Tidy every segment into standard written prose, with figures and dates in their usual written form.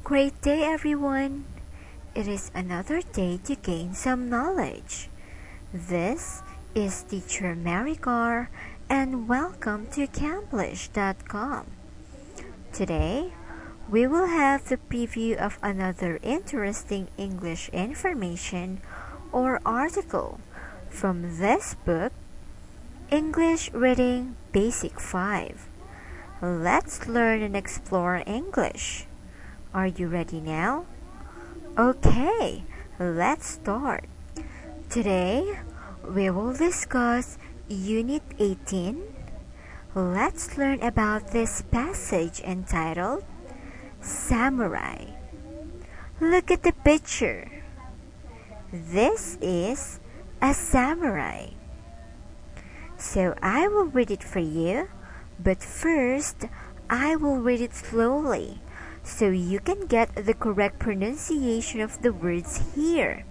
Great day, everyone! It is another day to gain some knowledge. This is Teacher Maricar, and welcome to Camplish.com. Today, we will have the preview of another interesting English information or article from this book, English Reading Basic 5. Let's learn and explore English. Are you ready now? Okay, let's start. Today, we will discuss Unit 18. Let's learn about this passage entitled Samurai. Look at the picture. This is a samurai. So I will read it for you, but first I will read it slowly so you can get the correct pronunciation of the words here.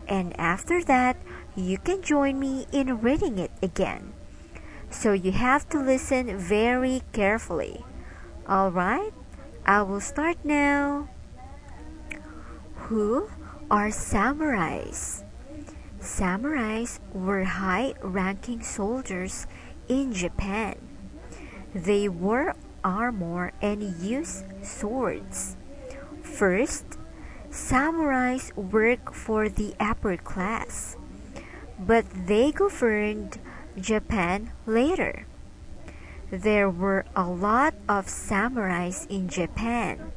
And after that, you can join me in reading it again. So you have to listen very carefully. Alright, I will start now. Who are samurais? Samurais were high-ranking soldiers in Japan. They wore armor and used swords. First, samurais worked for the upper class, but they governed Japan later. There were a lot of samurais in Japan,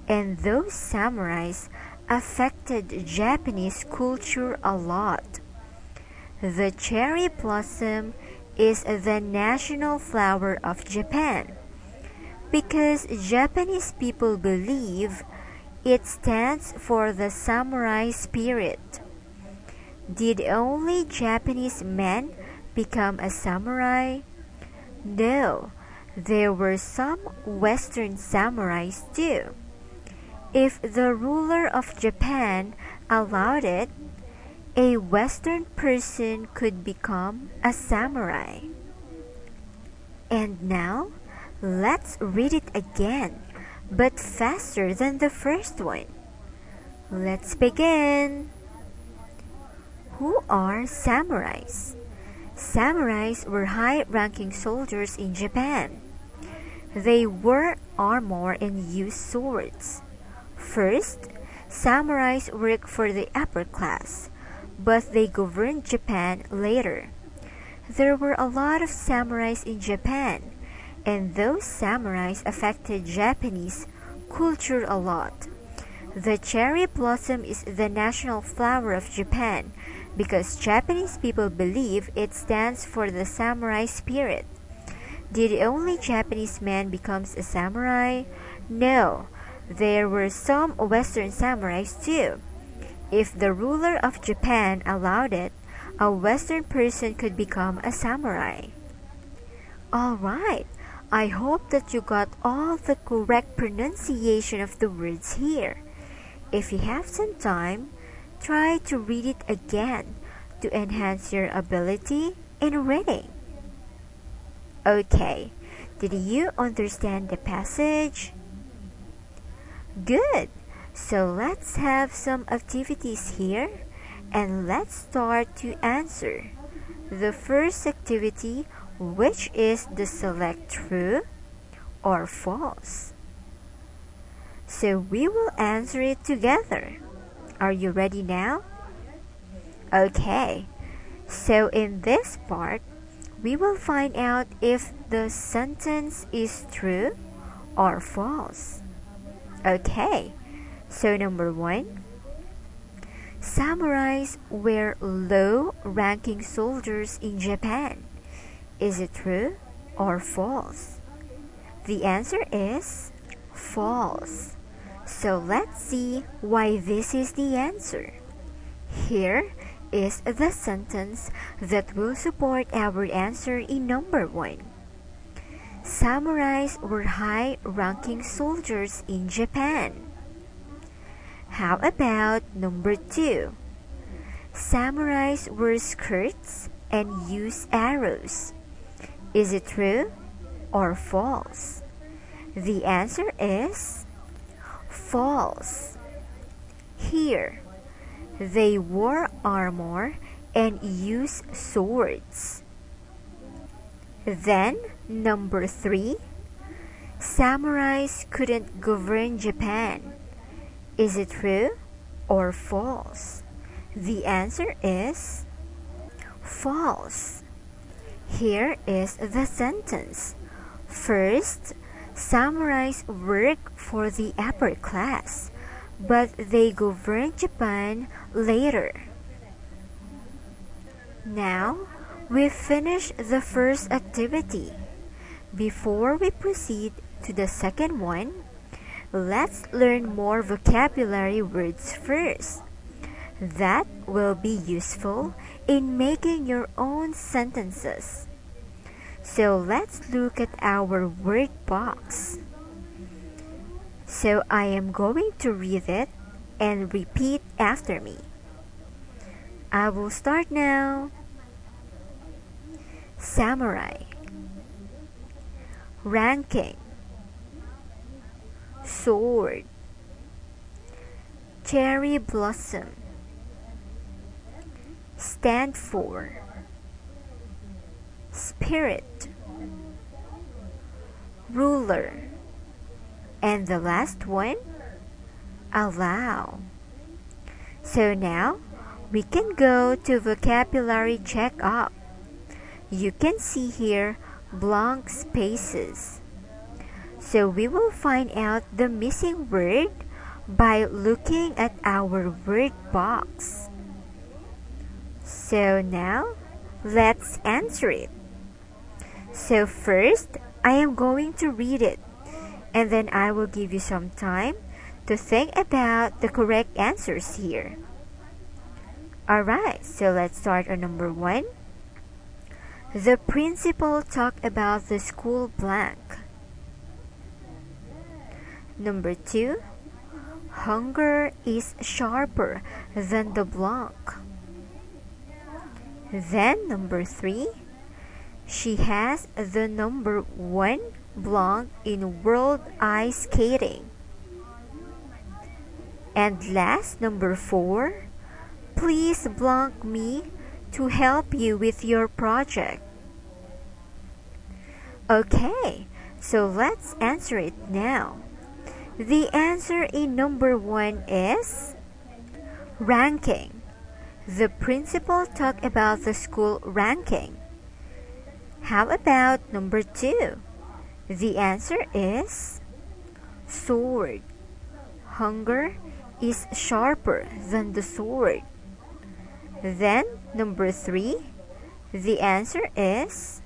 and those samurais affected Japanese culture a lot. The cherry blossom is the national flower of Japan because Japanese people believe it stands for the samurai spirit. Did only Japanese men become a samurai? No, there were some Western samurais too. If the ruler of Japan allowed it, a Western person could become a samurai. And now, let's read it again, but faster than the first one. Let's begin. Who are samurais? Samurais were high-ranking soldiers in Japan. They wore armor and used swords. First, samurais worked for the upper class, but they governed Japan later. There were a lot of samurais in Japan, and those samurais affected Japanese culture a lot. The cherry blossom is the national flower of Japan because Japanese people believe it stands for the samurai spirit. Did only Japanese men become a samurai? No, there were some Western samurais too. If the ruler of Japan allowed it, a Western person could become a samurai. Alright, I hope that you got all the correct pronunciation of the words here. If you have some time, try to read it again to enhance your ability in reading. Okay, did you understand the passage? Good! So let's have some activities here and let's start to answer. The first activity, which is the select true or false. So we will answer it together. Are you ready now? Okay, so in this part, we will find out if the sentence is true or false. Okay, so number 1, samurais were low-ranking soldiers in Japan. Is it true or false? The answer is false. So let's see why this is the answer. Here is the sentence that will support our answer in number 1. Samurais were high-ranking soldiers in Japan. How about number 2? Samurais wore skirts and used arrows. Is it true or false? The answer is false. Here, they wore armor and used swords. Then, number 3, samurais couldn't govern Japan. Is it true or false? The answer is false. Here is the sentence. First, samurais work for the upper class, but they governed Japan later. Now, we've finished the first activity. Before we proceed to the second one, let's learn more vocabulary words first. That will be useful in making your own sentences. So let's look at our word box. So I am going to read it and repeat after me. I will start now. Samurai, ranking, sword, cherry blossom, stand for, spirit, ruler, and the last one, allow. So now we can go to vocabulary checkup. You can see here blank spaces. So we will find out the missing word by looking at our word box. So now let's answer it. So first, I am going to read it, and then I will give you some time to think about the correct answers here. Alright, so let's start on number 1. The principal talked about the school blank. Number 2. Hunger is sharper than the blank. Then number 3. She has the number 1 blank in world ice skating. And last, number 4. Please blank me to help you with your project. Okay, so let's answer it now. The answer in number 1 is ranking. The principal talked about the school ranking. How about number 2? The answer is sword. Hunger is sharper than the sword. Then, number 3, the answer is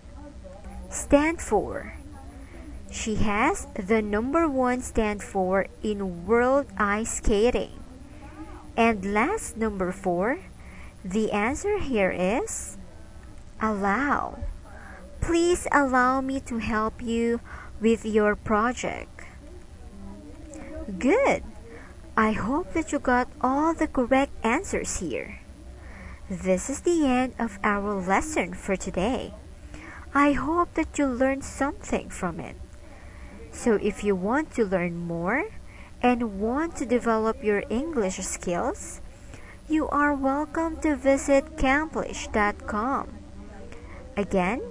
stand for. She has the number 1 stand for in world ice skating. And last, number 4, the answer here is allow. Please allow me to help you with your project. Good! I hope that you got all the correct answers here. This is the end of our lesson for today. I hope that you learned something from it. So if you want to learn more and want to develop your English skills, you are welcome to visit camplish.com. Again,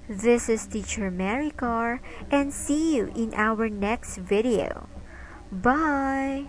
this is Teacher Mary Carr, and see you in our next video. Bye!